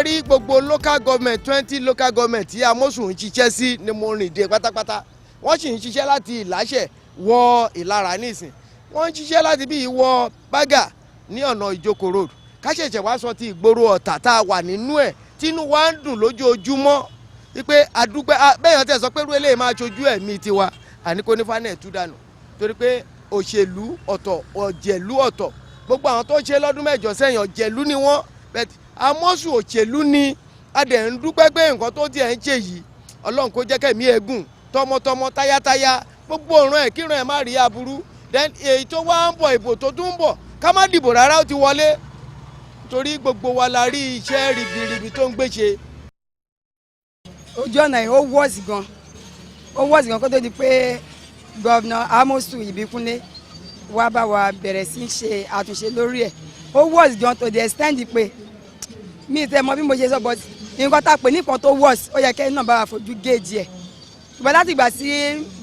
wá rí gbogbo local government 20 local government tí Amosun ń ṣiṣẹ́ sí ni mo rìn dé pátápátá wọ́n sì ń ṣiṣẹ́ láti Ìláṣẹ̀ wọ Ìlara nísìn wọ́n ń ṣiṣẹ́ láti bí ìwọ Bágà ní ọ̀nà Ìjókòó road káṣẹ̀ṣẹ̀ wá sọ ti ìgboro Ọ̀tà tá a wà nínú ẹ̀ tínú wa ń dùn lójoojúmọ́ wípé àdúgbò bẹ́ẹ̀ tẹ̀ sọ pé irú eléyìí máa ṣojú ẹ̀mí tiwa àníkó ní fanẹ̀ tú dànù torí pé òṣèlú ọ̀tọ̀ ọ̀jẹ̀lú ọ̀tọ̀ gbogbo àwọn tó ṣe lọ́dún mẹ́jọ sẹ́yìn ọ̀jẹ̀lú ni wọ́n Amosun òṣèlú ni adẹ̀ ń dúpẹ́ pé nǹkan tó tiẹ̀ ń ṣe yìí Ọlọ́run kó jẹ́ kẹ́mi ẹ̀gùn tọmọtọmọ táyátáyá gbogbo ọ̀ràn ẹ̀ kíran ẹ̀ má rí aburú then èyí tó wá ń bọ̀ ìbò tó tún ń bọ̀ ká má dìbò rárá ó ti wọlé torí gbogbo wa la rí iṣẹ́ ribiribi tó ń gbé ṣe. ojú ọ̀nà yìí ó wọ́ọ̀sì gan kó tó di pé gọ́vnà Amosun Ìbíkúnlé wá bá wa bẹ̀rẹ̀ sí ṣe àtúnṣe lórí ẹ̀ ó wọ́ọ̀sì gan to the extent pé mi tẹ́ mọ̀ bí mo ṣe sọ but nǹkan tá a pè nìkan tó wọ́ọ̀sì ó yẹ kẹ́yìn náà bá wa fojú géèjì ẹ̀ ṣùgbọ́n láti ìgbà tí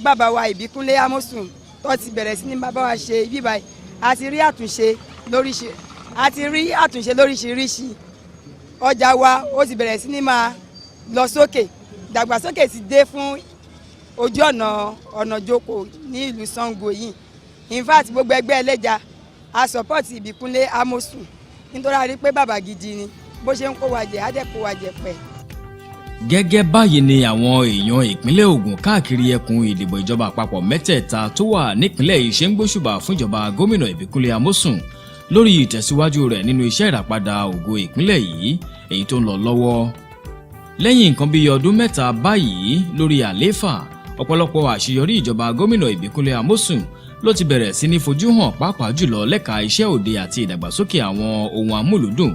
bàbá wa Ìbíkúnlé Amosun tó ti bẹ̀rẹ̀ sí ní bàbá wa ṣe ibi báyìí a ti rí àtúnṣe lóríṣiríṣi ọjà wa ó ti bẹ̀rẹ̀ sí ní máa lọ sókè ìdàgbàsókè ti dé fún ojú ọ̀nà Jókòó ní ìlú Ṣàngó yìí in fact gbogbo ẹgbẹ́ ẹlẹ́ja a support Ìbíkúnlé Amosun nítorí a rí pé bàbá gidi ni bó ṣe ń kó wa jẹ á dẹ̀ kó wa jẹ pẹ́. gẹ́gẹ́ báyìí ni àwọn èèyàn ìpínlẹ̀ Ògùn káàkiri ẹkùn ìdìbò ìjọba àpapọ̀ mẹ́tẹ̀ẹ̀ta tó wà nípìnlẹ̀ yìí ṣe ń gbóṣùbà fún ìjọba gómìnà Ìbíkúnlé Amosun lórí ìtẹ̀síwájú rẹ̀ nínú iṣẹ́ ìràpadà ògo ìpínlẹ̀ yìí èyí tó ń lọ lọ́wọ́. lẹ́yìn nǹkan bíi ọdún mẹ́ta báyìí lórí àlééfà ọ̀pọ̀lọpọ̀ àṣeyọrí ìjọba gómìnà Ìbíkúnlé Amosun ló ti bẹ̀rẹ̀ sí ní fojú hàn pàápàá jùlọ lẹ́ka iṣẹ́ òde àti ìdàgbàsókè àwọn ohun amúlùúdùn.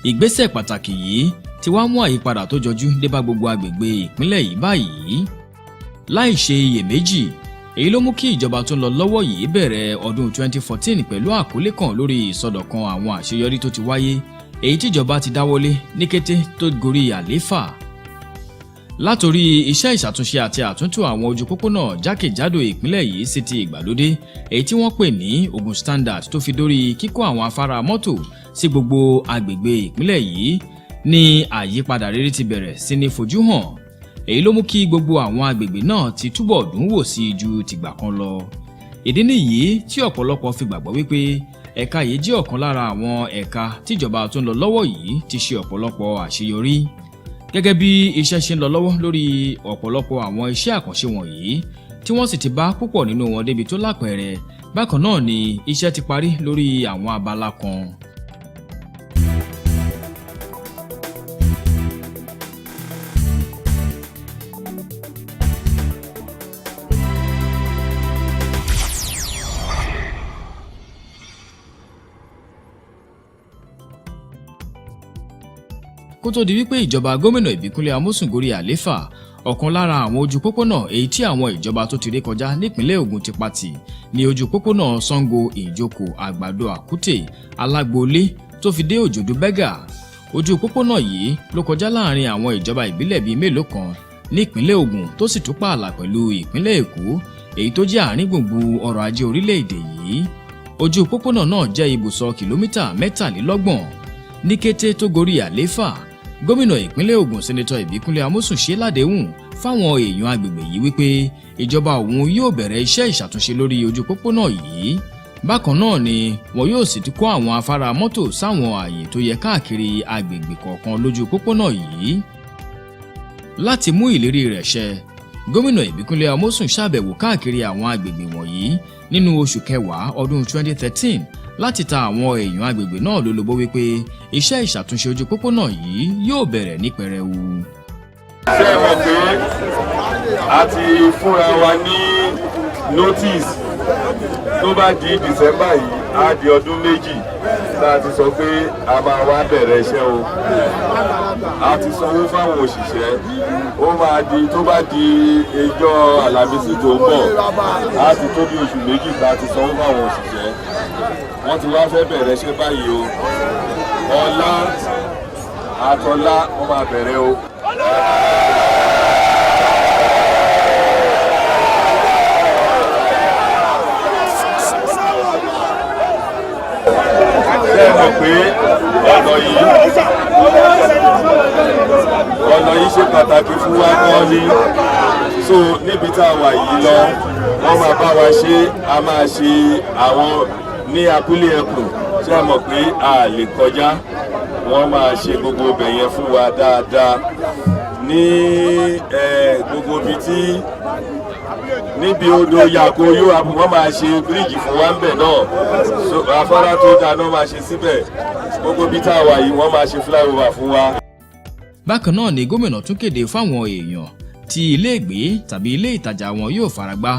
ìgbésẹ̀ pàtàkì yìí ti wá mú àyípadà tó jọjú dé bá gbogbo agbègbè ìpínlẹ̀ yìí báyìí. láì ṣe iyèméjì èyí ló mú kí ìjọba tó ń lọ lọ́wọ́ yìí bẹ̀rẹ̀ ọdún 2014 pẹ̀lú àkọlé kan lórí ìsọdọ̀kan àwọn àṣeyọrí tó ti wáyé èyí tíjọba ti dáwọ́lé ní kété tó gorí àlééfà. látòrí iṣẹ́ ìṣàtúnṣe àti àtúntò àwọn ojú pópónà jákèjádò ìpínlẹ̀ yìí sí ti ìgbàlódé èyí tí wọ́n pè ní Ogun Standard tó fi dórí kíkọ́ àwọn afárá mọ́tò sí gbogbo agbègbè ìpínlẹ̀ yìí ní àyípadà rere ti bẹ̀rẹ̀ sí ní fojú hàn èyí ló mú kí gbogbo àwọn agbègbè náà ti túbọ̀ dùn wò sí ju tìgbà kan lọ. ìdí nìyí tí ọ̀pọ̀lọpọ̀ fi gbàgbọ́ wípé ẹ̀ka yìí jẹ́ ọ̀kan lára àwọn ẹ̀ka tíjọba tó ń lọ lọ́wọ́ yìí ti ṣe ọ̀pọ̀lọpọ̀ àṣeyọrí. gẹ́gẹ́ bí iṣẹ́ ṣe ń lọ lọ́wọ́ lórí ọ̀pọ̀lọpọ̀ àwọn iṣẹ́ àkànṣe wọ̀nyí tí wọ́n sì ti bá púpọ̀ nínú wọn débi tó lápẹẹrẹ bákan náà ni iṣẹ́ ti parí lórí àwọn abala kan. kó tó di wípé ìjọba gómìnà Ìbíkúnlé Amosun gorí àléfà ọ̀kan lára àwọn ojú pópónà èyí tí àwọn ìjọba tó ti ré kọjá nípìnlẹ̀ Ògùn ti pàtì ní ojú pópónà Ṣàngó Ìjókòó Àgbàdo Àkútè Alágbolé tó fi dé Òjòdú Bẹ́gà. ojú pópónà yìí ló kọjá láàrin àwọn ìjọba ìbílẹ̀ bíi mélòó kan nípìnlẹ̀ Ògùn tó sì tún pààlà pẹ̀lú ìpínlẹ̀ Èkó èyí tó jẹ́ àárín gbùngbùn ọrọ̀ ajé orílẹ̀-èdè yìí. ojú pópónà náà jẹ́ ibùsọ̀ kìlómítà 23 ní kété tó gorí àléfà gómìnà ìpínlẹ̀ Ògùn sẹ́nẹ́tọ̀ Ìbíkúnlé Amosun ṣe ládéhùn fáwọn èèyàn agbègbè yìí wípé ìjọba òun yóò bẹ̀rẹ̀ iṣẹ́ ìṣàtúnṣe lórí ojú pópónà yìí. bákan náà ni wọn yóò sì ti kọ́ àwọn afárá mọ́tò sáwọn ààyè tó yẹ káàkiri agbègbè kọ̀ọ̀kan lójú pópónà yìí. láti mú ìlérí rẹ̀ ṣẹ gómìnà Ìbíkúnlé Amosun ṣàbẹ̀wò káàkiri àwọn agbègbè wọ̀nyí nínú oṣù kẹwàá ọdún 2013 láti ta àwọn èèyàn agbègbè náà lólobó wípé iṣẹ́ ìṣàtúnṣe ojú pópónà yìí yóò bẹ̀rẹ̀ ní pẹrẹwu. ṣé ẹ mọ̀ pé a ti fúnra wa ní notice tó bá di December yìí á di ọdún méjì tá a ti sọ pé a máa wá bẹ̀rẹ̀ iṣẹ́ o. a ti sanwó fáwọn òṣìṣẹ́ ó máa di tó bá di ọjọ́ Àlàmísì tó ń bọ̀ á ti tó bí oṣù méjì tá a ti sanwó fáwọn òṣìṣẹ́ wọ́n ti wá fẹ́ bẹ̀rẹ̀ iṣẹ́ báyìí o. ọ̀la àtọ̀la wọ́n máa bẹ̀rẹ̀ o. ṣé ẹ mọ̀ pé ọ̀nà yìí pàtàkì fún wa gan ni. So níbi tá a wà yìí lọ wọ́n máa bá wa ṣe, a máa ṣe àwọn ní abúlé ẹkùn tí a mọ̀ pé a lè kọjá, wọ́n máa ṣe gbogbo ibẹ̀ yẹn fún wa dáadáa ní gbogbo ibi tí níbi odò yàgò yóò wọ́n máa ṣe bíríìjì fún wa ńbẹ̀ náà, so afárá tó dáná máa ṣe síbẹ̀, gbogbo ibi tá a wà yìí wọ́n máa ṣe flyover fún wa. Bákan náà ni gómìnà tún kéde fáwọn èèyàn tí ilé ìgbé tàbí ilé ìtajà wọn yóò faragbá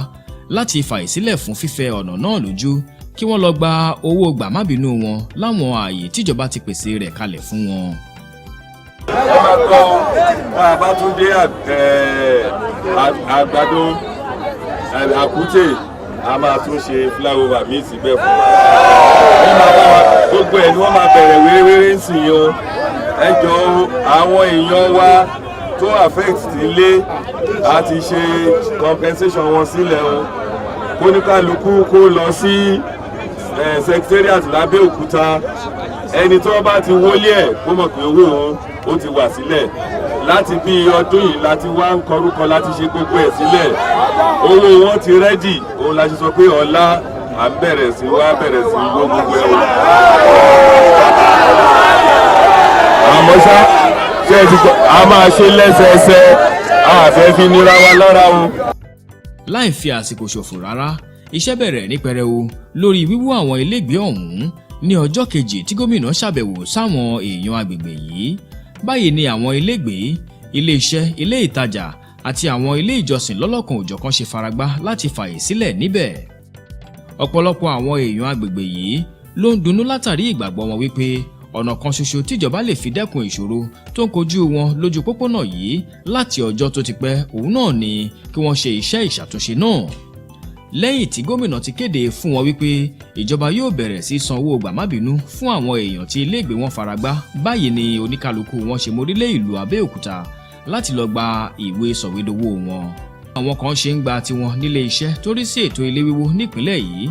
láti fàyè sílẹ̀ fún fífẹ̀ ọ̀nà náà lójú kí wọ́n lọ gba owó gbàmábìínú wọn láwọn ààyè tíjọba ti pèsè rẹ̀ kalẹ̀ fún wọn. ẹ máa gbọ́ bá a bá tún dé àgbàdo àkútè a máa tún ṣe flyover míì síbẹ̀ fún wa. Gbogbo ẹ̀ ni wọ́n máa bẹ̀rẹ̀ wéréwéré ń sìn yín o. Ẹ jọ̀ọ́ àwọn èèyàn wa tó affect ilé a ti ṣe compensation wọn sílẹ̀ o. Kóníkálukú kó lọ sí secretariat l'Abẹ́òkúta, ẹni tó bá ti wọlé ẹ̀ kó mọ̀ pé owó òun ó ti wà sílẹ̀. Láti bí ọdún yìí láti wá ń kọrúkọ láti ṣe gbogbo ẹ̀ sílẹ̀, owó wọn ti rẹ́dì, òun la ṣe sọ pé ọ̀la à ń bẹ̀rẹ̀ sí wó gbogbo ẹ̀ o. Àmọ́ ṣá ṣe ti kọ́ a máa ṣe lẹ́sẹẹsẹ, a fẹ́ fi nira wa lára o. Láì fi àsìkò ṣòfò rárá, iṣẹ́ bẹ̀rẹ̀ ní pẹrẹwu lórí wíwó àwọn ilégbèé ọ̀hún ní ọjọ́ kejì tí gómìnà ṣàbẹ̀wò sáwọn èèyàn agbègbè yìí. Báyìí ni àwọn ilégbèé, ilé iṣẹ́, ilé ìtajà àti àwọn ilé ìjọsìn lọ́lọ́kan òjọ̀kan ṣe faragbá láti fàyè sílẹ̀ níbẹ̀. Ọ̀pọ̀lọpọ̀ àwọn èèyàn agbègbè yìí ló ń dunnú látàrí ìgbàgbọ́ wọn wípé ọ̀nà kan ṣoṣo tíjọba lè fi dẹ́kun ìṣòro tó ń kojú wọn lójú pópónà yìí láti ọjọ́ tó ti pẹ́ òun náà ni kí wọ́n ṣe iṣẹ́ ìṣàtúnṣe náà. Lẹ́yìn tí gómìnà ti kéde fún wọn wípé ìjọba yóò bẹ̀rẹ̀ sí san owó gbàmábìínú fún àwọn èèyàn tí iléègbé wọn faragbá, báyìí ni oníkálukú wọn ṣe mórílé ìlú Abẹ́òkúta láti lọ gba ìwé sọ̀wédowó wọn. Àwọn kan ṣe ń gba tiwọn nílé iṣẹ́ tó rí sí ètò ilé wíwó nípìnlẹ̀ yìí.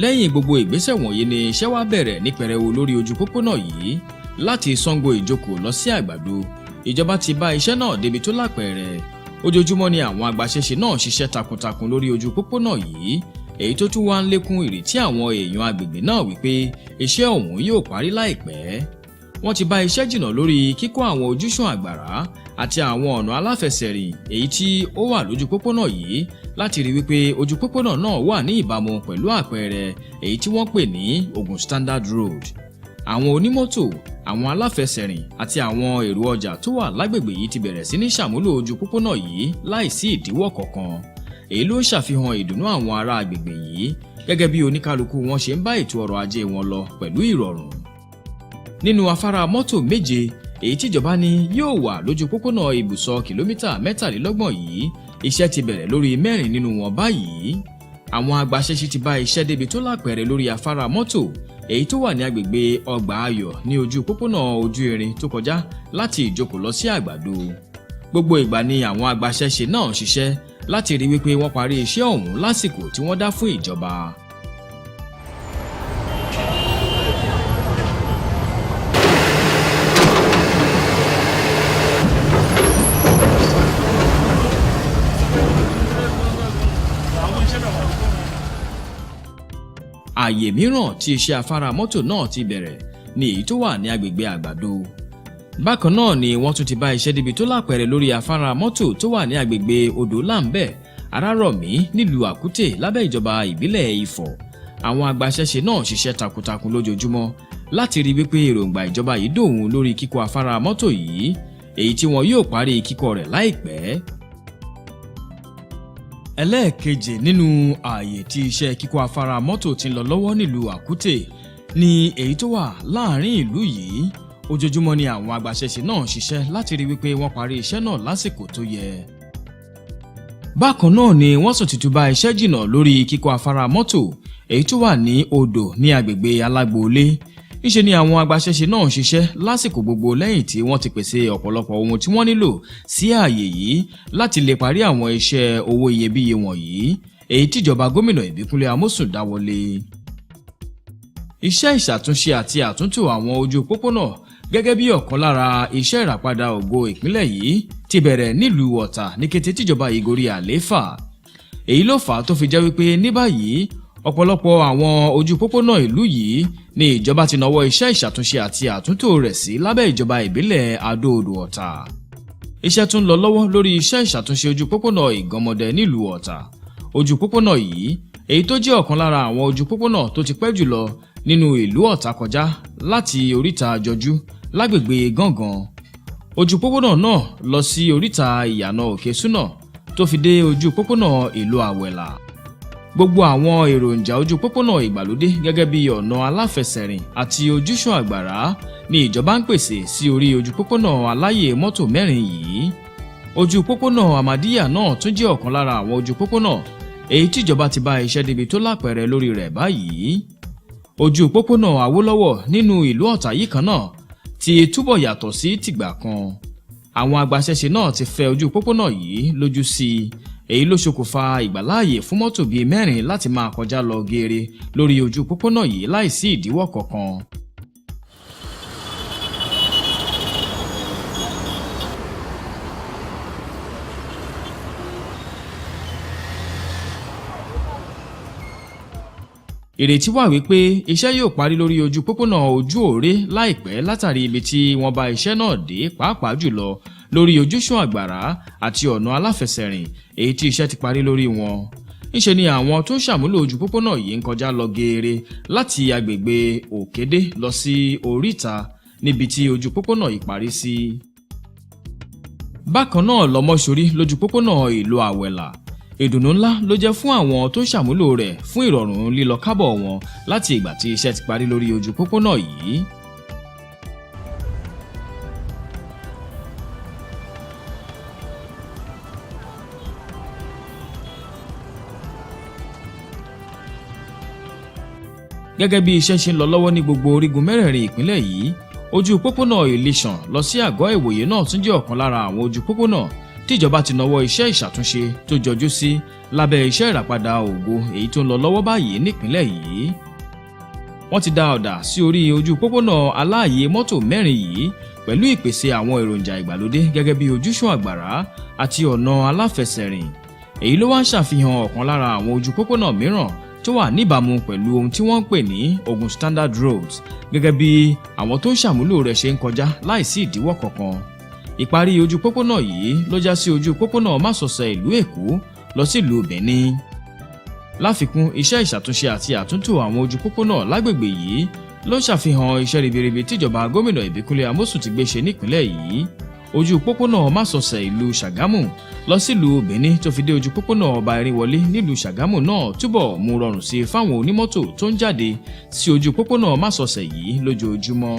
Lẹ́yìn gbogbo ìgbésẹ̀ wọ̀nyí ni iṣẹ́ wá bẹ̀rẹ̀ ní pẹrẹwu lórí ojú pópónà yìí láti Ṣàngó Ìjókòó lọ sí Àgbàdo. Ìjọba ti bá iṣẹ́ náà débi tó lápẹẹrẹ. Ojoojúmọ́ ni àwọn agbaṣẹ́ṣe náà ṣiṣẹ́ takuntakun lórí ojú pópónà yìí, èyí tó tún wá ń lékún ìrètí àwọn èèyàn agbègbè náà wípé iṣẹ́ ọ̀hún yóò parí láìpẹ́. Wọ́n ti bá iṣẹ́ jìnnà lórí kíkọ́ àwọn ojúṣàn àgbàrá àti àwọn ọ̀nà aláfẹsẹ̀rìn èyí tí ó wà lójú pópónà yìí láti rí wípé ojú pópónà náà wà ní ìbámu pẹ̀lú àpẹẹrẹ èyí tí wọ́n pè ní Ogun Standard Road. Àwọn onímọ́tò, àwọn aláfẹsẹ̀rìn àti àwọn èrò ọjà tó wà lágbègbè yìí ti bẹ̀rẹ̀ sí ní ṣàmúlò ojú pópónà yìí láìsí ìdíwọ́ kankan. Èyí ló ń ṣàfihàn ìdùnnú àwọn ará agbègbè yìí gẹ́gẹ́ bí oníkálukú wọn ṣe ń bá ètò ọrọ̀ ajé wọn lọ pẹ̀lú ìrọ̀rùn. Nínú afárá mọ́tò méje èyí tíjọba ní yóò wà lójú pópónà ibùsọ̀ kìlómítà 23 yìí, iṣẹ́ ti bẹ̀rẹ̀ lórí 4 nínú wọn báyìí. Àwọn agbaṣẹ́ṣe ti bá iṣẹ́ débi tó lápẹẹrẹ lórí afárá mọ́tò èyí tó wà ní agbègbè Ọgbà Ayọ̀ ní ojú pópónà ojú irin tó kọjá láti Ìjókòó lọ sí Àgbàdo. Gbogbo ìgbà ni àwọn agbaṣẹ́ṣe náà ń ṣiṣẹ́ láti rí wípé wọ́n parí iṣẹ́ ọ̀hún lásìkò tí wọ́n dá fún ìjọba. Ààyè mìíràn tí iṣẹ́ afárá mọ́tò náà ti bẹ̀rẹ̀ ni èyí tó wà ní agbègbè Àgbàdo. Bákan náà ni wọ́n tún ti bá iṣẹ́ débi tó lápẹẹrẹ lórí afárá mọ́tò tó wà ní agbègbè Odò Láńbẹ̀, Arárọ̀mí nílùú Àkútè lábẹ́ ìjọba ìbílẹ̀ Ifọ̀. Àwọn agbaṣẹ́ṣe náà ṣiṣẹ́ takuntakun lójoojúmọ́ láti rí wípé èròǹgbà ìjọba yìí dòun lórí kíkọ́ afárá mọ́tò yìí, èyí tí wọn yóò parí kíkọ́ rẹ̀ láìpẹ́. Ẹlẹ́ẹ̀kejì nínú ààyè tí iṣẹ́ kíkọ́ afárá mọ́tò ti ń lọ lọ́wọ́ nílùú Àkútè ni èyí tó wà láàrin ìlú yìí. Ojoojúmọ́ ni àwọn agbaṣẹ́ṣe náà ṣiṣẹ́ láti rí wípé wọ́n parí iṣẹ́ náà lásìkò tó yẹ. Bákan náà ni wọ́n sì ti bá iṣẹ́ jìnnà lórí kíkọ́ afárá mọ́tò èyí tó wà ní Odò ní agbègbè Alágboolé. Níṣe ni àwọn agbaṣẹ́ṣe náà ṣiṣẹ́ lásìkò gbogbo lẹ́yìn tí wọ́n ti pèsè ọ̀pọ̀lọpọ̀ ohun tí wọ́n nílò sí ààyè yìí láti lè parí àwọn iṣẹ́ owó iyebíye wọ̀nyí èyí tíjọba gómìnà Ìbíkúnlé Amósùn dáwọ́lé. Iṣẹ́ ìṣàtúnṣe àti àtúntò àwọn ojú pópónà gẹ́gẹ́ bí ọ̀kan lára iṣẹ́ ìràpadà ògo ìpínlẹ̀ yìí ti bẹ̀rẹ̀ nílùú Ọ̀tà ní kété tíjọba yìí gorí àlééfà. Èyí ló fà á tó fi jẹ́ wípé ní báyìí ọ̀pọ̀lọpọ̀ àwọn ojú pópónà ìlú yìí ni ìjọba ti nawọ́ iṣẹ́ ìṣàtúnṣe àti àtúntò rẹ̀ sí lábẹ́ ìjọba ìbílẹ̀ Adó-Odò Ọ̀tà. Iṣẹ́ tún lọ lọ́wọ́ lórí iṣẹ́ ìṣàtúnṣe ojú pópónà Ìgànmọdẹ nílùú Ọ̀tà. Ojú pópónà yìí èyí tó jẹ́ ọ̀kan lára àwọn ojú pópónà tó ti pẹ́ jùlọ nínú ìlú Ọ̀tà kọjá láti oríta Jọjú lágbègbè Gángan. Ojú pópónà náà lọ sí oríta Ìyànà Òkè Súnà tó fi dé ojú pópónà ìlú Àwẹ̀là. Gbogbo àwọn èròjà ojú pópónà ìgbàlódé gẹ́gẹ́ bí ọ̀nà aláfẹsẹ̀rìn àti ojúṣàn àgbàrá ni ìjọba ń pèsè sí orí ojú pópónà aláyè mọ́tò mẹ́rin yìí. Ojú pópónà Ahmadiyya náà tún jẹ́ ọ̀kan lára àwọn ojú pópónà èyí tí ìjọba ti bá iṣẹ́ débi tó lápẹẹrẹ lórí rẹ̀ báyìí. Ojú pópónà Awólọ́wọ̀ nínú ìlú Ọ̀tà yìí kan náà ti túbọ̀ yàtọ̀ sí tìgbà kan. Àwọn agbaṣẹ́ṣe náà ti fẹ́ ojú pópónà yìí lójú sí i. Èyí ló ṣokùnfà ìgbàláàyè fún mọ́tò bíi 4 láti máa kọjá lọ geere lórí ojú pópónà yìí láìsí ìdíwọ́ kankan. Ìrètí wà wípé iṣẹ́ yóò parí lórí ojú pópónà Ojú Òré láìpẹ́ látàrí ibi tí wọ́n bá iṣẹ́ náà dé, pàápàá jùlọ lórí ojúṣàn àgbàrá àti ọ̀nà aláfẹsẹ̀rìn èyí tí iṣẹ́ ti parí lórí wọn. Ńṣe ni àwọn tó ń ṣàmúlò ojú pópónà yìí ń kọjá lọ geere láti agbègbè Òkédé lọ sí Oríta níbi tí ojú pópónà yìí parí sí. Bákan náà lọ́mọ́sórí lójú pópónà ìlú Àwẹ̀là. Ìdùnnú ńlá ló jẹ́ fún àwọn tó ń ṣàmúlò rẹ̀ fún ìrọ̀rùn lílọ kábọ̀ wọn láti ìgbà tí iṣẹ́ ti parí lórí ojú pópónà yìí. Gẹ́gẹ́ bí iṣẹ́ ṣe ń lọ lọ́wọ́ ní gbogbo orígun mẹ́rẹ̀ẹ̀rin ìpínlẹ̀ yìí, ojú pópónà Ìlíṣàn lọ sí Àgọ́ Ìwòye náà tún jẹ́ ọ̀kan lára àwọn ojú pópónà tíjọba ti nawọ́ iṣẹ́ ìṣàtúnṣe tó jọjú sí lábẹ́ iṣẹ́ ìràpadà ògo èyí tó ń lọ lọ́wọ́ báyìí nípínlẹ̀ yìí. Wọ́n ti dá ọ̀dà sí orí ojú pópónà aláàyè mọ́tò 4 yìí pẹ̀lú ìpèsè àwọn èròjà ìgbàlódé gẹ́gẹ́ bí ojúṣàn àgbàrá àti ọ̀nà aláfẹsẹ̀rìn. Èyí ló wá ń ṣàfihàn ọ̀kan lára àwọn ojú pópónà mìíràn tó wà níbàámu pẹ̀lú ohun tí wọ́n ń pè ní Ogun Standard Roads gẹ́gẹ́ bí àwọn tó ń ṣàmúlò rẹ̀ ṣe ń kọjá láìsí ìdíwọ́ kankan. Ìparí ojú pópónà yìí ló já sí ojú pópónà Másọ̀sẹ̀ ìlú Èkó lọ sí ìlú Benin. Láfikún, iṣẹ́ ìṣàtúnṣe àti àtúntò àwọn ojú pópónà lágbègbè yìí ló ń ṣàfihàn iṣẹ́ ribiribi tíjọba gómìnà Ìbíkúnlé Amósùn ti gbé ṣe nípìnlẹ̀ yìí. Ojú pópónà Másọ̀sẹ̀ ìlú Ṣàgámù lọ sí ìlú Benin tó fi dé ojú pópónà Ọba Erinwọlé nílùú Ṣàgámù náà túbọ̀ mú rọrùn sí fáwọn onímọ́tò tó ń jáde sí ojú pópónà Másọ̀sẹ̀ yìí lójoojúmọ́.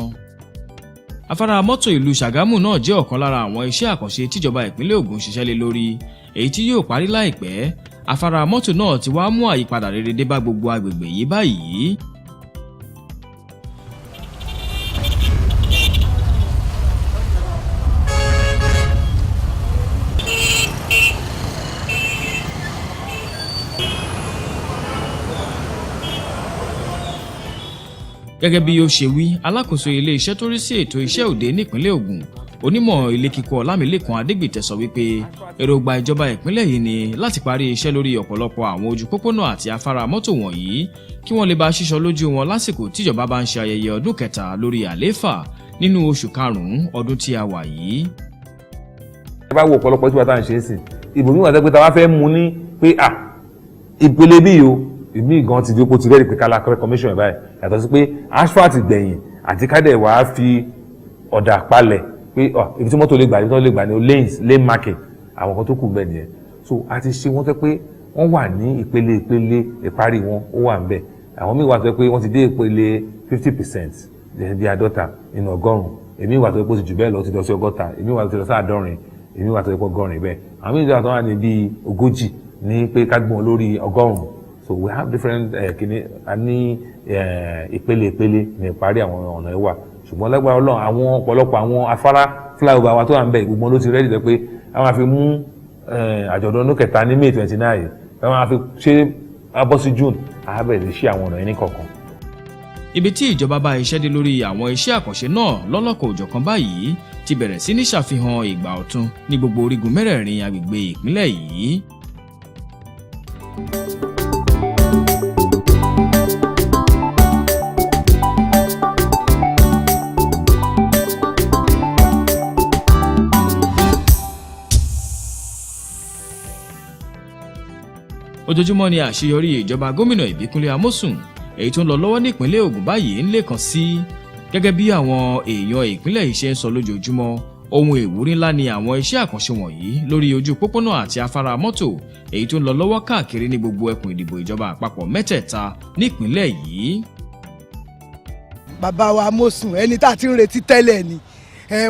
Afárá mọ́tò ìlú Ṣàgámù náà jẹ́ ọ̀kan lára àwọn iṣẹ́ àkànṣe tíjọba ìpínlẹ̀ Ògùn ṣiṣẹ́ lé lórí èyí tí yóò parí láìpẹ́. Afárá mọ́tò náà ti wá mú àyípadà rere dé bá gbogbo agbègbè yìí báyìí. Gẹ́gẹ́ bí ó ṣe wí, alákòóso ilé iṣẹ́ tó rí sí ètò iṣẹ́ òde nípínlẹ̀ Ògùn, onímọ̀ ilé kíkọ́ Ọlámilékan Adégbìtẹ́ sọ wípé èròǹgbà ìjọba ìpínlẹ̀ yìí ni láti parí iṣẹ́ lórí ọ̀pọ̀lọpọ̀ àwọn ojú pópónà àti afárá mọ́tò wọ̀nyí kí wọ́n lè bá ṣíṣọ lójú wọn lásìkò tíjọba bá ń ṣe ayẹyẹ ọdún 3 lórí àlééfà nínú oṣù karùn-ún ọdún tí a wà yìí. ẹ bá wo ọ̀pọ̀lọpọ̀ tí wọ́n tá à ń ṣe é sìn ìbòmí wà tẹ́ pé tá a bá fẹ́ mú ní pé ìpele bí o ìmí gan ti di oko ti rẹ́ẹ̀dì pé kálá commission ẹ̀ báyìí yàtọ̀ sí pé asphalt gbẹ̀yìn àti kádẹ̀ wàá fi ọ̀dà palẹ̀ pé ibi tí mọ́tò lè gbà ibi tí wọ́n lè gbà ní lanes lane marking àwọn kan tó kù bẹ́ẹ̀ nìyẹn so a ti ṣe wọ́n tẹ́ pé wọ́n wà ní ìpele ìparí wọn ó wà ń bẹ̀ àwọn míì wà tẹ́ pé wọ́n ti dé ìpele 50% bí 50 nínú 100 èmi wà tẹ́ pé ó ti jù bẹ́ẹ̀ lọ ti lọ sí 60 èmi wà tẹ́ ti lọ sí 70 èmi wà tẹ́ pé 100 bẹ́ẹ̀ àwọn míì wà tẹ́ wà ní bí 40 ní pé ká gbọ́n lórí 100. So we have different ìpele ní ìparí àwọn ọ̀nà ẹ̀wà ṣùgbọ́n lágbára Ọlọ́run àwọn ọ̀pọ̀lọpọ̀ àwọn afárá flyover wa tó wà ń bẹ̀ gbogbo ló ti rẹ́dì tẹ́ pé a máa fi mú àjọ̀dún ọdún 3 ní May 29 a máa fi ṣe abọ́ sí June a bẹ̀rẹ̀ sí àwọn ọ̀nà ẹni kọ̀ọ̀kan. ibi tí ìjọba bá iṣẹ́ dé lórí àwọn iṣẹ́ àkànṣe náà lọ́lọ́kọ̀ òjọ̀kan báyìí ti bẹ̀rẹ̀ sí ní ṣàfihàn ìgbà ọ̀tun ní gbogbo orígun mẹ́rẹ̀ẹ̀rin agbègbè ìpínlẹ̀ yìí. Ojoojúmọ́ ni àṣeyọrí ìjọba gómìnà Ìbíkúnlé Amósùn èyí tó ń lọ lọ́wọ́ nípínlẹ̀ Ògùn báyìí ń lékan sí gẹ́gẹ́ bí àwọn èèyàn ìpínlẹ̀ yìí ṣe ń sọ lójoojúmọ́ ohun ìwúrí ńlá ni àwọn iṣẹ́ àkànṣe wọ̀nyí lórí ojú pópónà àti afárá mọ́tò èyí tó ń lọ lọ́wọ́ káàkiri ní gbogbo ẹkùn ìdìbò ìjọba àpapọ̀ mẹ́tẹ̀ẹ̀ta nípínlẹ̀ yìí. Bàbá wa Amósùn ẹni tá a ti ń retí tẹ́lẹ̀ ni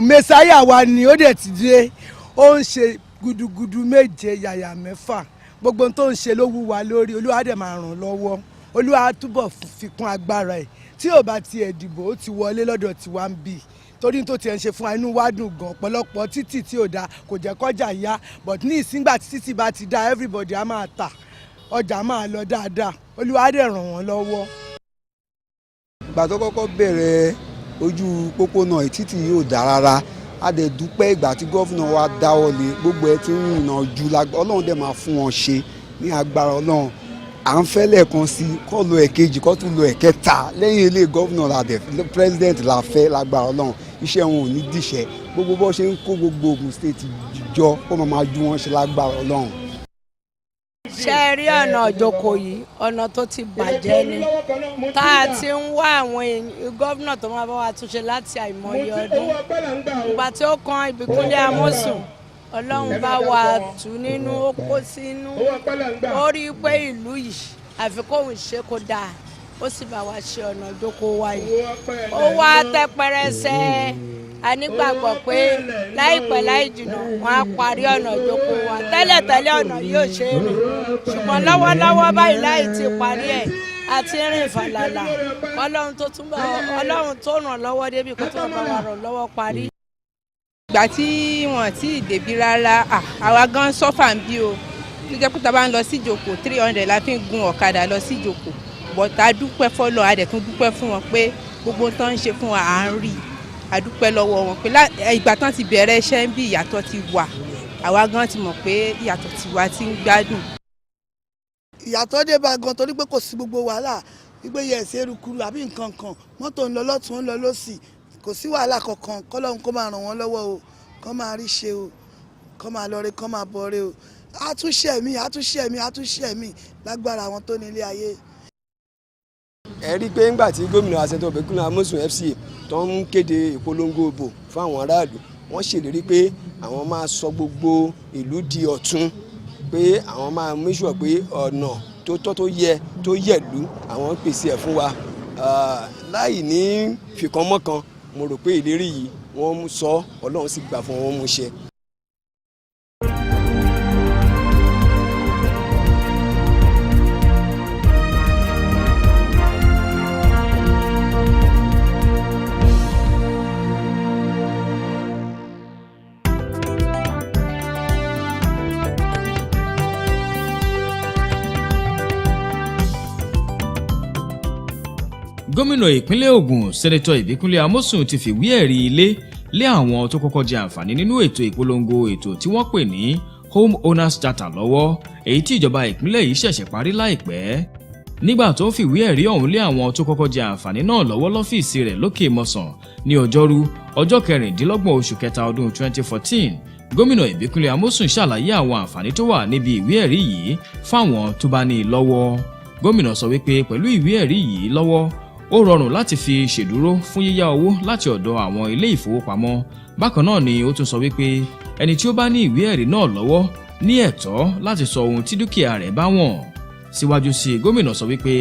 mẹ́sáyà wa ni ó dẹ̀ ti dé ó ń ṣe gudugudu méje yàyà mẹ́fà gbogbo tó ń ṣe ló wú wa lórí Olúwa dẹ̀ máa ràn lọ́wọ́ Olúwa túbọ̀ fi kún agbára ẹ̀ tí ò bá tiẹ̀ dìbò ó ti wọlé lọ́dọ̀ tiwa ń bì torí tó tiẹ̀ ń ṣe fún wa inú wa dùn gan ọ̀pọ̀lọpọ̀ títì tí ò dáa kò jẹ́ kọjá yá but ní ìsíngbà tí títì bá ti dáa everybody á máa tà ọjà máa lọ dáadáa Olúwa dẹ̀ ràn wọ́n lọ́wọ́. Ìgbà tó kọ́kọ́ bẹ̀rẹ̀ ojú pópónà títì yóò dáa rárá a dẹ̀ dúpẹ́ ìgbà tí gọ́fìnà wa dáwọ́ lé gbogbo ẹ ti ń rìnà ju Ọlọ́run dẹ̀ máa fún wọn ṣe ní agbára Ọlọ́run à ń fẹ́ lẹ́ẹ̀kan sí kọ́ lo ẹ̀kejì kọ́ tún lo ẹ̀kẹta lẹ́yìn ilé gọ́fìnà làdẹ̀ president la fẹ́ lágbára Ọlọ́run iṣẹ́ wọn ò ní dìṣẹ́ gbogbo bó ṣe ń kó gbogbo Ògùn state jọ kó máa ju wọn ṣe lágbára Ọlọ́run. ṣe rí ọ̀nà ìjókòó yìí ọ̀nà tó ti bàjẹ́ ni tá a ti ń wá àwọn gómìnà tó máa bá wa túnṣe láti àìmọye ọdún ìgbà tí ó kan Ìbíkúnlé Amósùn Ọlọ́run bá wa tù nínú ó kó sínú ó rí i pé ìlú yìí àfi kóun ṣe kó dáa ó sì bá wa ṣe ọ̀nà ìjókòó wa yìí ó wá tẹ́ pẹrẹsẹ a nígbàgbọ́ pé láìpẹ́ láì jìnnà wọ́n á parí ọ̀nà ìjókòó wa tẹ́lẹ̀tẹ́lẹ̀ ọ̀nà yóò ṣe é rìn ṣùgbọ́n lọ́wọ́lọ́wọ́ báyìí láì ti parí ẹ̀ àti rìn fàlàlà Ọlọ́run tó ràn lọ́wọ́ débi kó tó bá wa ràn lọ́wọ́ parí. Ìgbà tí wọ́n ti débí rárá àwa gan sọ́fà ń bí o tó jẹ́ pé tá a bá ń lọ sí ìjókòó 300 la fi ń gun ọ̀kadà lọ sí ìjókòó bọ̀tà dúpẹ́ fọ́lọ́ a dẹ̀ tún dúpẹ́ fún wọn pé gbogbo tán ń ṣe fún wa à ń rí a dúpẹ́ lọ́wọ́ wọn pé ìgbà tán ti bẹ̀rẹ̀ iṣẹ́ ń bí ìyàtọ̀ ti wà àwa gan ti mọ̀ pé ìyàtọ̀ ti wà ti ń gbádùn. Ìyàtọ̀ dé bá gan torí pé kò sí gbogbo wàhálà wípé yẹ ẹ̀sẹ̀ erukuru àbí nǹkan kan mọ́tò ń lọ lọ́tún ń lọ lọ́sì kò sí wàhálà kankan kọ́lọ́hún kó máa ràn wọ́n lọ́wọ́ o kọ́ máa rí ṣe o kọ́ máa lọ rí kọ́ máa bọ̀ rí o àtúnṣe mi lágbára àwọn tó ní ilé ayé. Ẹ rí i pé ńgbà tí gómìnà Asẹ́tọ̀ Ìbíkúnlé Amósùn FCA tó ń kéde ìpolongo ìbò fún àwọn aráàlú wọ́n ṣèlérí pé àwọn máa sọ gbogbo ìlú di ọ̀tun pé àwọn máa make sure pé ọ̀nà tó tọ́ tó yẹ tó yẹ̀lú àwọn pèsè ẹ̀ fún wa láì ní fìkan mọ́kan mo rò pé ìlérí yìí wọ́n sọ Ọlọ́run sì gbà fún wọn mú ṣe. Gómìnà ìpínlẹ̀ Ògùn Sẹ́nẹ́tọ̀ Ìbíkúnlé Amósùn ti fìwé ẹ̀rí ilé lé àwọn tó kọ́kọ́ jẹ àǹfààní nínú ètò ìpolongo ètò tí wọ́n pè ní Home Owners Charter lọ́wọ́ èyí tí ìjọba ìpínlẹ̀ yìí ṣẹ̀ṣẹ̀ parí láìpẹ́. Nígbà tó ń fìwé ẹ̀rí ọ̀hún lé àwọn tó kọ́kọ́ jẹ àǹfààní náà lọ́wọ́ lọ́fíìsì rẹ̀ lókè mọ̀sán ní ọjọ́rú ọjọ́ 26 oṣù kẹta ọdún 2014 Gómìnà Ìbíkúnlé Amósùn ṣàlàyé àwọn àǹfààní tó wà níbi ìwé ẹ̀rí yìí fáwọn tó bá ní i lọ́wọ́. Gómìnà sọ wípé pẹ̀lú ìwé ẹ̀rí yìí lọ́wọ́ ó rọrùn láti fi ṣèdúró fún yíyá owó láti ọ̀dọ̀ àwọn ilé ìfowópamọ́. Bákan náà ni ó tún sọ wípé ẹni tí ó bá ní ìwé ẹ̀rí náà lọ́wọ́ ní ẹ̀tọ́ láti sọ ohun tí dúkìá rẹ̀ bá wọ̀n. Síwájú sí i gómìnà sọ wípé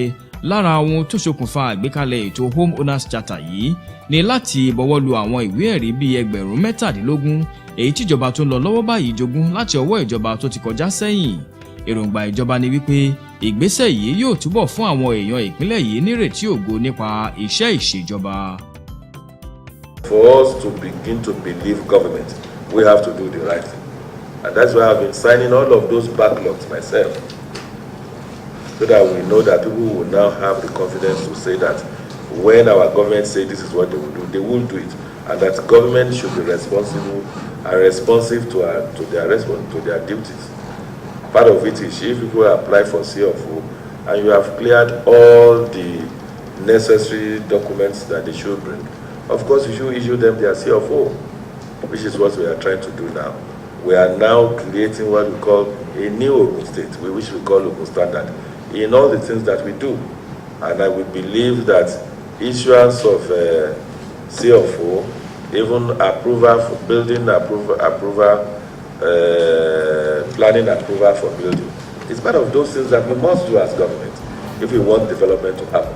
lára ohun tó ṣokùnfà àgbékalẹ̀ ètò Home Owners Charter yìí ni láti bọwọ́lu àwọn ìwé ẹ̀rí bíi 17,000 èyí tíjọba tó ń lọ lọ́wọ́ báyìí jogún láti ọwọ́ ìjọba tó ti kọjá sẹ́yìn. Èròǹgbà ìjọba ni wípé ìgbésẹ̀ yìí yóò túbọ̀ fún àwọn èèyàn ìpínlẹ̀ yìí nírètí ògo nípa iṣẹ́ ìṣèjọba. For us to begin to believe government, we have to do the right thing. And that's why I've been signing all of those backlogs myself, so that we know that people will now have the confidence to say that when our government say this is what they will do, they will do it, and that government should be responsible and responsive to their duties. Part of it is if people apply for CFO and you have cleared all the necessary documents that they should bring, of course you should issue them their CFO, which is what we are trying to do now. We are now creating what we call a new Ogun State, which we call Ogun Standard, in all the things that we do. And I would believe that issuance of CFO, even approval for building, planning approval for building, it's part of those things that we must do as government if we want development to happen.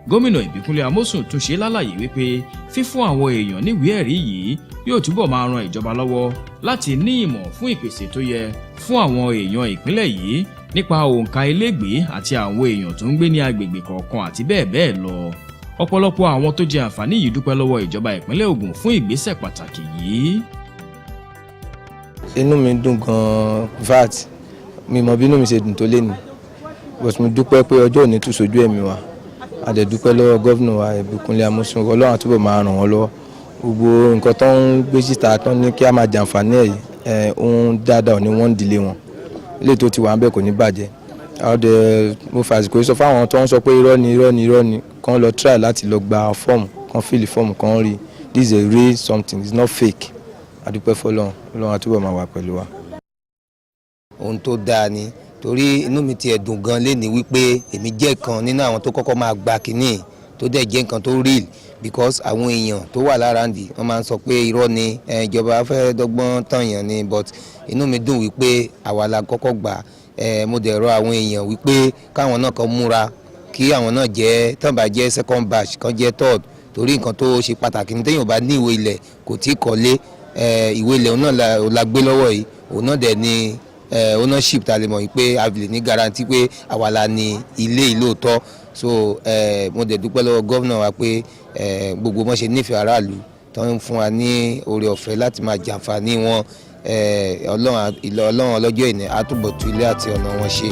Gómìnà Ìbíkúnlé Amósùn tún ṣe lálàyé wípé fífún àwọn èèyàn níwèé ẹ̀rí yìí yóò túbọ̀ máa ran ìjọba lọ́wọ́ láti ní ìmọ̀ fún ìpèsè tó yẹ fún àwọn èèyàn ìpínlẹ̀ yìí nípa òǹkà ilégbèé àti àwọn èèyàn tó ń gbé ní agbègbè kọ̀ọ̀kan àti bẹ́ẹ̀ bẹ́ẹ̀ lọ. Ọ̀pọ̀lọpọ̀ àwọn tó jẹ àǹfààní yìí dúpẹ́ lọ́wọ́ ìjọba ìpínlẹ̀ Ògùn fún ìgbésẹ̀ pàtàkì yìí. Inú mi dùn gan-an, vat mi mọ bí inú mi ṣe dùn tó léni, but mo dúpẹ́ pé ọjọ́ òní tún sojú ẹ̀mí wa. A dẹ̀ dúpẹ́ lọ́wọ́ gómìnà wa Ìbíkúnlé Amósùn, Ọlọ́run á túbọ̀ máa ràn wọ́n lọ́wọ́. Gbogbo nǹkan tó ń gbé síta tó ní kí a máa jàǹfààní ẹ̀ ohun dáadáa ni wọ́n ń dilé wọn. Ilé tó ti wà ń bẹ̀ kò ní bàjẹ́. Àwọn dẹ̀ mo fàsìkò sọ fáwọn tó ń sọ pé irọ́ ni kàn lọ try láti lọ gba fọ́ọ̀mù, kàn fill fọ́ọ̀mù, kàn rí this is a real something, it's not fake. A dúpẹ́ fọ́lọ́run, Ọlọ́run á túbọ̀ máa wà pẹ̀lú wa. Ohun tó dáa ni torí inú mi ti ẹ̀dùn gan léni wípé èmi jẹ́ kan nínú àwọn tó kọ́kọ́ máa gba kínní tó dẹ̀ jẹ́ nǹkan tó real, because àwọn èèyàn tó wà lára ǹdí wọ́n máa ń sọ pé irọ́ ni ìjọba fẹ́ dọ́gbọ́n tànyàn ni, but inú mi dùn wípé àwa la kọ́kọ́ gbà. Mo dẹ̀ rọ̀ àwọn èèyàn wípé káwọn náà kan múra kí àwọn náà jẹ́ tán bá jẹ́ second batch kan jẹ́ third, torí nǹkan tó ṣe pàtàkì ní téèyàn bá ní ìwé ilẹ̀ kò tí ì kọ́lé, ìwé ilẹ̀ òun náà la gbé lọ́wọ́ yìí, òun náà dẹ̀ ni ownership ta lè mọ̀ pé a lè ní guarantee pé àwa la ní ilé ìlóòótọ́. So mo dẹ̀ dúpẹ́ lọ́wọ́ gómìnà wa pé gbogbo wọn ṣe nífẹ̀ẹ́ aráàlú tó ń fún wa ní oore ọ̀fẹ́ láti máa jàǹfààní wọn. Ọlọ́run ọlọ́jọ́ ìní á túbọ̀ tú ilé àti ọ̀nà wọn ṣe.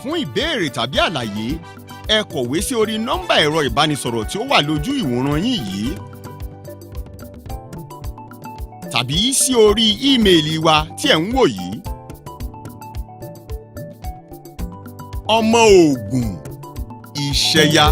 Fún ìbéèrè tàbí àlàyé ẹ kọ̀wé sí orí nọ́mbà ẹ̀rọ ìbánisọ̀rọ̀ tí ó wà lójú ìwòran yín yìí tàbí sí orí ímeèlì wa tí ẹ̀ ń wò yìí. Ọmọ Ògùn Ìṣẹ̀yà.